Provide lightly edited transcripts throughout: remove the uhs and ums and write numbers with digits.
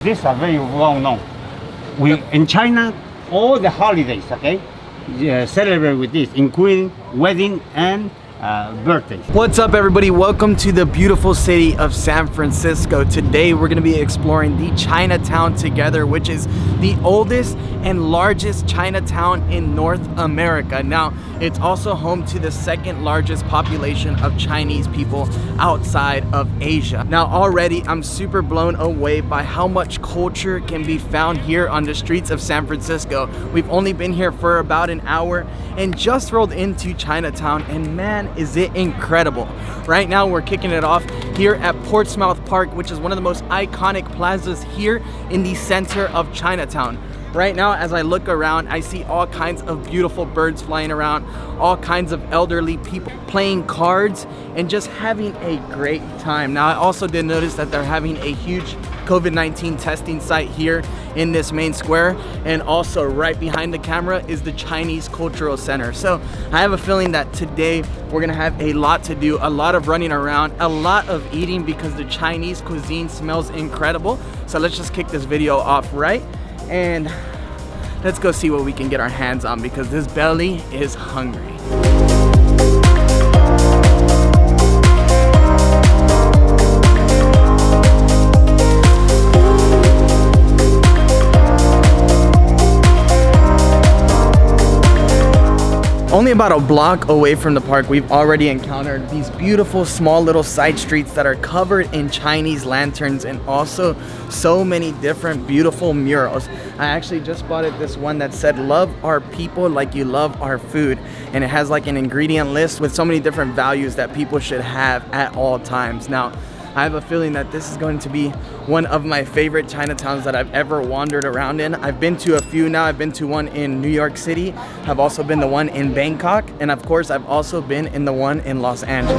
These are very well known. We in China, all the holidays, okay, celebrate with this, including wedding and birthdays. What's up, everybody? Welcome to the beautiful city of San Francisco. Today we're going to be exploring the Chinatown together, which is the oldest and largest Chinatown in North America. Now, it's also home to the second largest population of Chinese people outside of Asia. Now, already I'm super blown away by how much culture can be found here on the streets of San Francisco. We've only been here for about an hour and just rolled into Chinatown, and man, is it incredible. Right now we're kicking it off here at Portsmouth Park, which is one of the most iconic plazas here in the center of Chinatown. Right now, as I look around, I see all kinds of beautiful birds flying around, all kinds of elderly people playing cards and just having a great time. Now, I also did notice that they're having a huge COVID-19 testing site here in this main square, and also right behind the camera is the Chinese Cultural Center. So I have a feeling that today we're gonna have a lot to do, a lot of running around, a lot of eating, because the Chinese cuisine smells incredible. So let's just kick this video off right, and let's go see what we can get our hands on, because this belly is hungry. Only about a block away from the park, we've already encountered these beautiful small little side streets that are covered in Chinese lanterns, and also so many different beautiful murals. I actually just spotted this one that said, "Love our people like you love our food," and it has like an ingredient list with so many different values that people should have at all times. Now, I have a feeling that this is going to be one of my favorite Chinatowns that I've ever wandered around in. I've been to a few now. I've been to one in New York City. I've also been the one in Bangkok. And of course, I've also been in the one in Los Angeles.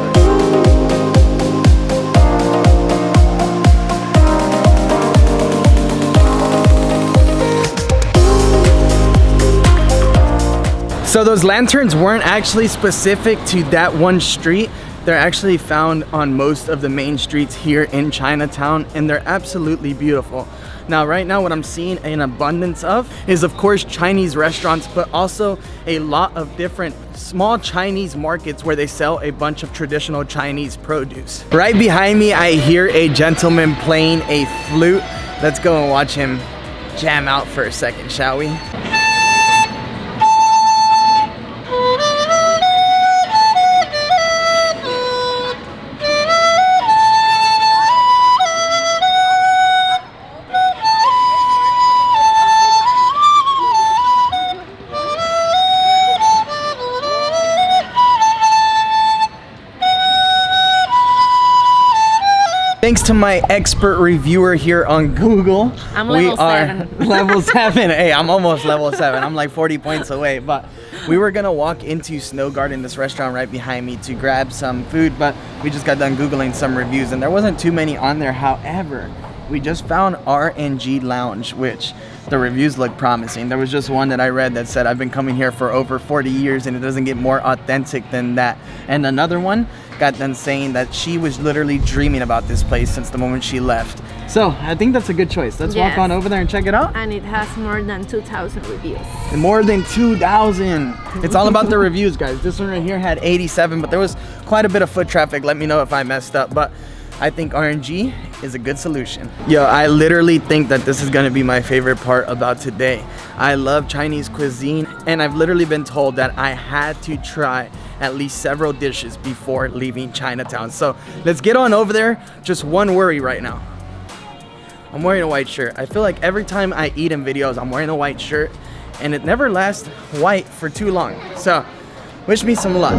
So those lanterns weren't actually specific to that one street. They're actually found on most of the main streets here in Chinatown, and they're absolutely beautiful. Now, right now, what I'm seeing an abundance of is, of course, Chinese restaurants, but also a lot of different small Chinese markets where they sell a bunch of traditional Chinese produce. Right behind me, I hear a gentleman playing a flute. Let's go and watch him jam out for a second, shall we? Thanks to my expert reviewer here on Google, I'm level 7. Level 7. Hey, I'm almost level 7. I'm like 40 points away. But we were gonna walk into Snow Garden, this restaurant right behind me, to grab some food, but we just got done Googling some reviews and there wasn't too many on there. However, we just found RNG Lounge, which the reviews look promising. There was just one that I read that said, "I've been coming here for over 40 years and it doesn't get more authentic than that." And another one got done saying that she was literally dreaming about this place since the moment she left. So I think that's a good choice. Let's walk on over there and check it out. And it has more than 2,000 reviews. And more than 2,000. It's all about the reviews, guys. This one right here had 87, but there was quite a bit of foot traffic. Let me know if I messed up, but I think RNG is a good solution. Yo, I literally think that this is gonna be my favorite part about today. I love Chinese cuisine, and I've literally been told that I had to try at least several dishes before leaving Chinatown. So let's get on over there. Just one worry right now. I'm wearing a white shirt. I feel like every time I eat in videos, I'm wearing a white shirt, and it never lasts white for too long. So wish me some luck.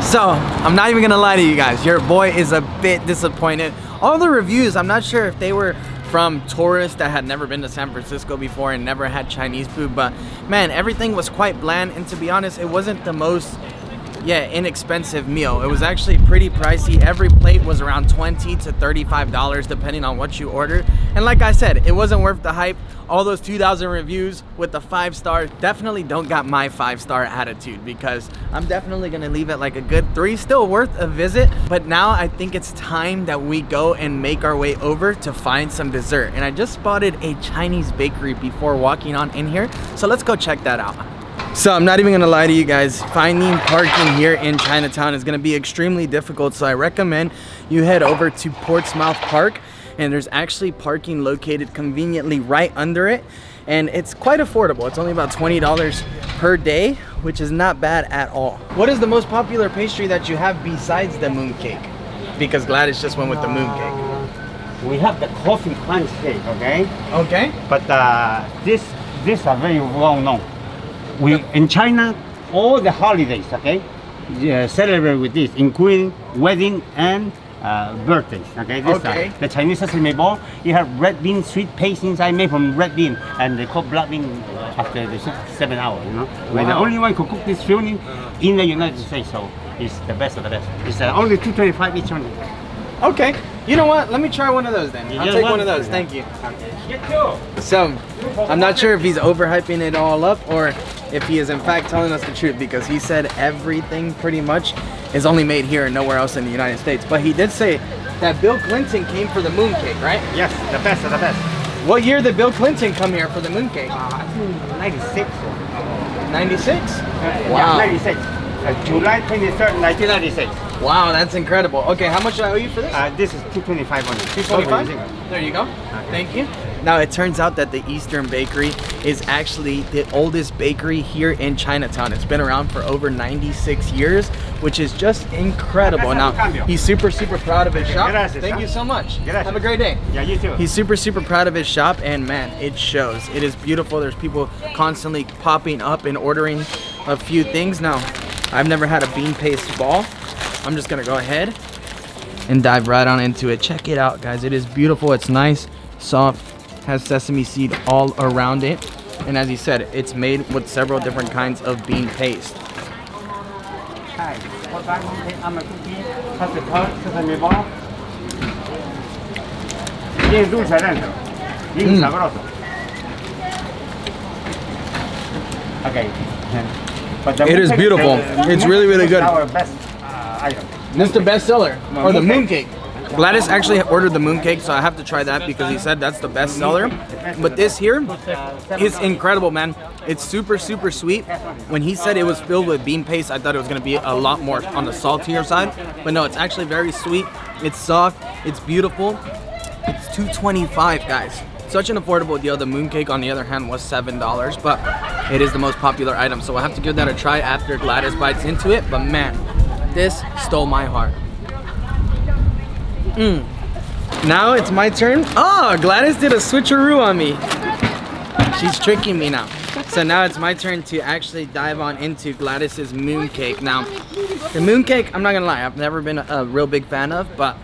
So I'm not even gonna lie to you guys. Your boy is a bit disappointed. All the reviews, I'm not sure if they were from tourists that had never been to San Francisco before and never had Chinese food, but man, everything was quite bland, and to be honest, it wasn't the most inexpensive meal. It was actually pretty pricey. Every plate was around $20 to $35 depending on what you ordered, and like I said, it wasn't worth the hype. All those 2,000 reviews with the 5 stars definitely don't got my 5-star attitude, because I'm definitely gonna leave it like a good 3. Still worth a visit, but now I think it's time that we go and make our way over to find some dessert. And I just spotted a Chinese bakery before walking on in here, so let's go check that out. So I'm not even gonna lie to you guys, finding parking here in Chinatown is gonna be extremely difficult, so I recommend you head over to Portsmouth Park, and there's actually parking located conveniently right under it, and it's quite affordable. It's only about $20 per day, which is not bad at all. What is the most popular pastry that you have besides the mooncake? Because Gladys just went with the mooncake. We have the coffee crunch cake, okay? Okay. But this are very well known. In China, all the holidays, okay, celebrate with this, including wedding and birthdays. Okay, this Okay. The Chinese sesame ball. You have red bean sweet paste inside, made from red bean, and they cook black bean after the 7 hours. You know, we're the only one who cook this filling in the United States, so it's the best of the best. It's only $2.25 each one. Okay. You know what? Let me try one of those then. I'll take one of those. Thank you. So, I'm not sure if he's overhyping it all up or if he is in fact telling us the truth, because he said everything pretty much is only made here and nowhere else in the United States. But he did say that Bill Clinton came for the mooncake, right? Yes, the best of the best. What year did Bill Clinton come here for the mooncake? I think 96. 96? Yeah, Wow. 96. July 23rd, 1996. Wow, that's incredible. Okay, how much do I owe you for this? This is $2.25 only. $2.25? There you go. Thank you. Now, it turns out that the Eastern Bakery is actually the oldest bakery here in Chinatown. It's been around for over 96 years, which is just incredible. Now, he's super proud of his shop. Thank you so much. Have a great day. Yeah, you too. He's super proud of his shop, and man, it shows. It is beautiful. There's people constantly popping up and ordering a few things. Now, I've never had a bean paste ball. I'm just gonna go ahead and dive right on into it. Check it out, guys. It is beautiful. It's nice, soft, has sesame seed all around it, and as he said, it's made with several different kinds of bean paste. Hi. I'm a cookie. Sesame ball. Bien dulce adentro. Bien sabroso. Okay. But It is beautiful. It's really good. Our best item. This is the best seller, or the mooncake. Gladys actually ordered the mooncake, so I have to try that because he said that's the best seller. But this here is incredible, man. It's super sweet. When he said it was filled with bean paste, I thought it was gonna be a lot more on the saltier side. But no, it's actually very sweet. It's soft, it's beautiful. It's $2.25, guys. Such an affordable deal. The mooncake, on the other hand, was $7, but it is the most popular item, so we'll have to give that a try after Gladys bites into it. But man, this stole my heart. Now it's my turn. Oh, Gladys did a switcheroo on me. She's tricking me now. So now it's my turn to actually dive on into Gladys's mooncake. Now, the mooncake, I'm not gonna lie, I've never been a real big fan of, but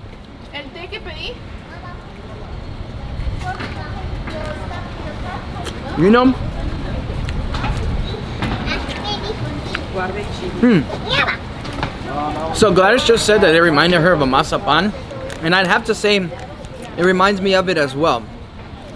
you know, so Gladys just said that it reminded her of a mazapan, and I'd have to say it reminds me of it as well.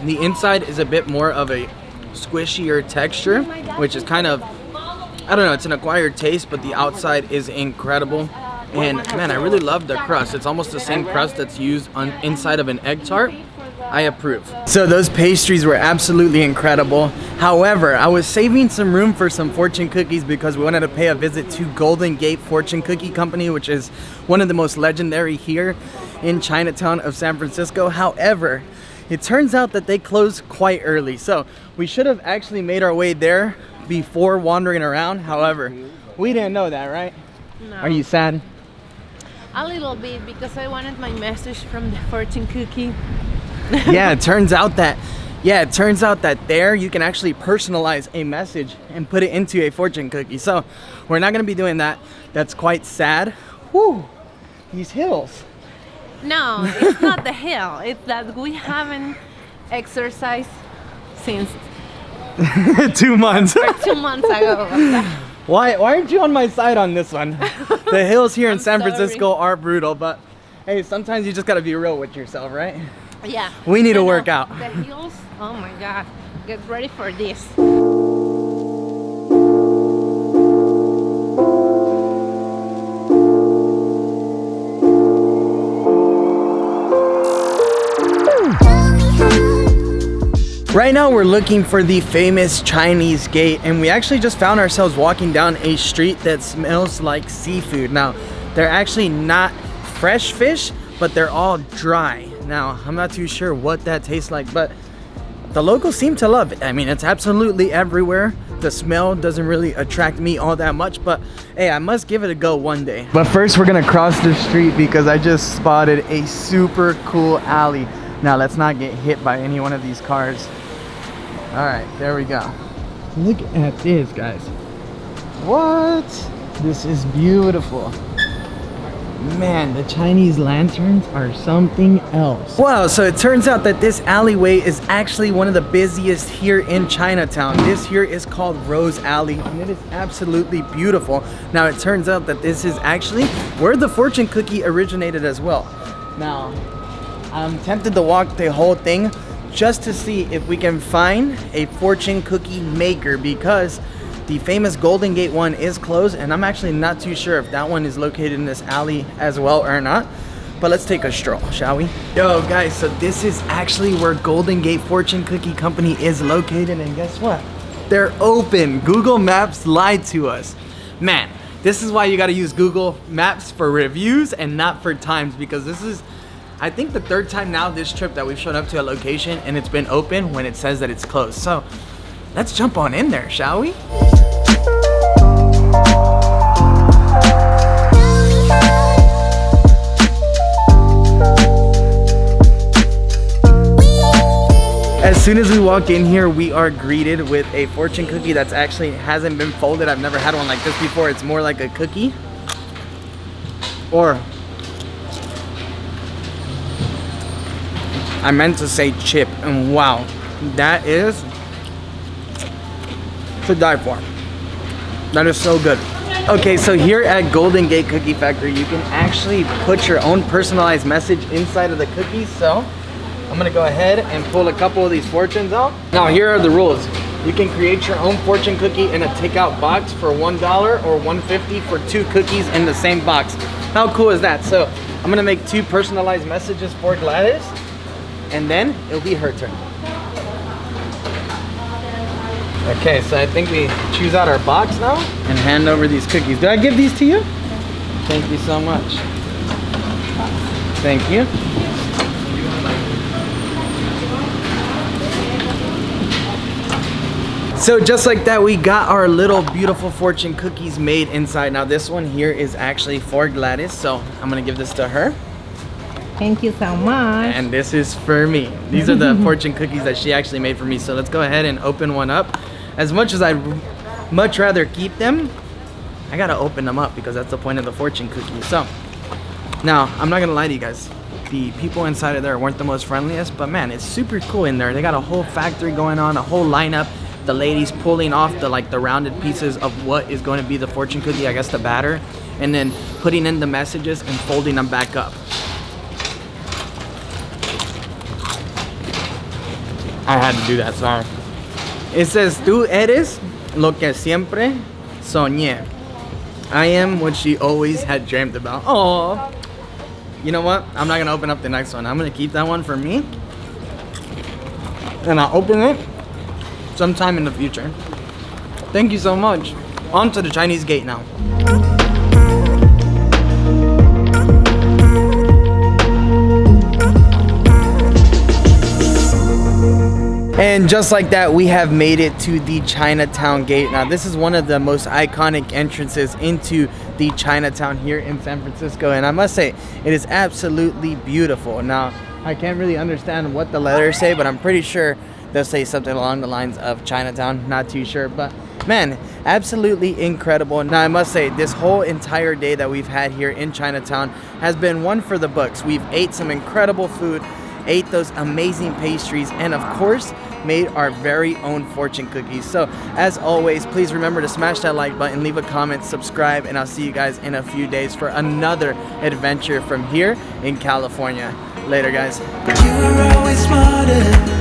The inside is a bit more of a squishier texture, which is kind of, I don't know, it's an acquired taste, but the outside is incredible. And man, I really love the crust. It's almost the same crust that's used on inside of an egg tart. I approve. So those pastries were absolutely incredible. However, I was saving some room for some fortune cookies because we wanted to pay a visit to Golden Gate Fortune Cookie Company, which is one of the most legendary here in Chinatown of San Francisco. However, it turns out that they close quite early. So we should have actually made our way there before wandering around. However, we didn't know that, right? No. Are you sad? A little bit, because I wanted my message from the fortune cookie. Yeah, it turns out that Yeah, it turns out that there you can actually personalize a message and put it into a fortune cookie. So we're not gonna be doing that. That's quite sad. Whew, these hills. No, it's not the hill. It's that we haven't exercised since 2 months. 2 months ago. Why aren't you on my side on this one? The hills here in San Francisco are brutal, but hey, sometimes you just gotta be real with yourself, right? Yeah. We need to You work know, out. The hills, oh my God. Get ready for this. Right now we're looking for the famous Chinese gate, and we actually just found ourselves walking down a street that smells like seafood. Now, they're actually not fresh fish, but they're all dry. Now, I'm not too sure what that tastes like, but the locals seem to love it. I mean, it's absolutely everywhere. The smell doesn't really attract me all that much, but hey, I must give it a go one day. But first we're gonna cross the street because I just spotted a super cool alley. Now, let's not get hit by any one of these cars. All right, there we go. Look at this, guys. What? This is beautiful. Man, the Chinese lanterns are something else. Wow, so it turns out that this alleyway is actually one of the busiest here in Chinatown. This here is called Rose Alley, and it is absolutely beautiful. Now, it turns out that this is actually where the fortune cookie originated as well. Now, I'm tempted to walk the whole thing just to see if we can find a fortune cookie maker, because the famous Golden Gate one is closed, and I'm actually not too sure if that one is located in this alley as well or not. But let's take a stroll, shall we? Yo, guys, so this is actually where Golden Gate Fortune Cookie Company is located, and guess what? They're open. Google Maps lied to us. Man, this is why you gotta use Google Maps for reviews and not for times, because this is, I think, the third time now this trip that we've shown up to a location and it's been open when it says that it's closed. So let's jump on in there, shall we? As soon as we walk in here, we are greeted with a fortune cookie that's actually hasn't been folded. I've never had one like this before. It's more like a cookie. Or I meant to say chip, and wow, that is to die for. That is so good. Okay, so here at Golden Gate Cookie Factory, you can actually put your own personalized message inside of the cookies. So I'm gonna go ahead and pull a couple of these fortunes out. Now, here are the rules. You can create your own fortune cookie in a takeout box for $1 or $1.50 for 2 cookies in the same box. How cool is that? So I'm gonna make 2 personalized messages for Gladys, and then it'll be her turn. Okay, so I think we choose out our box now and hand over these cookies. Did I give these to you? Thank you so much. Thank you. So just like that, we got our little beautiful fortune cookies made inside. Now this one here is actually for Gladys, so I'm gonna give this to her. Thank you so much. And this is for me. These are the fortune cookies that she actually made for me. So let's go ahead and open one up. As much as I'd much rather keep them, I gotta open them up because that's the point of the fortune cookie. So now, I'm not gonna lie to you guys. The people inside of there weren't the most friendliest, but man, it's super cool in there. They got a whole factory going on, a whole lineup. The ladies pulling off the rounded pieces of what is going to be the fortune cookie, I guess the batter, and then putting in the messages and folding them back up. I had to do that, sorry. It says, "Tú eres lo que siempre soñé." I am what she always had dreamed about. Oh, you know what? I'm not gonna open up the next one. I'm gonna keep that one for me, and I'll open it sometime in the future. Thank you so much. On to the Chinese gate now. And just like that, we have made it to the Chinatown Gate. Now, this is one of the most iconic entrances into the Chinatown here in San Francisco. And I must say, it is absolutely beautiful. Now, I can't really understand what the letters say, but I'm pretty sure they'll say something along the lines of Chinatown, not too sure, but man, absolutely incredible. Now I must say, this whole entire day that we've had here in Chinatown has been one for the books. We've ate some incredible food, ate those amazing pastries, and of course made our very own fortune cookies. So as always, please remember to smash that like button, leave a comment, subscribe, and I'll see you guys in a few days for another adventure from here in California. Later, guys. You were always smarter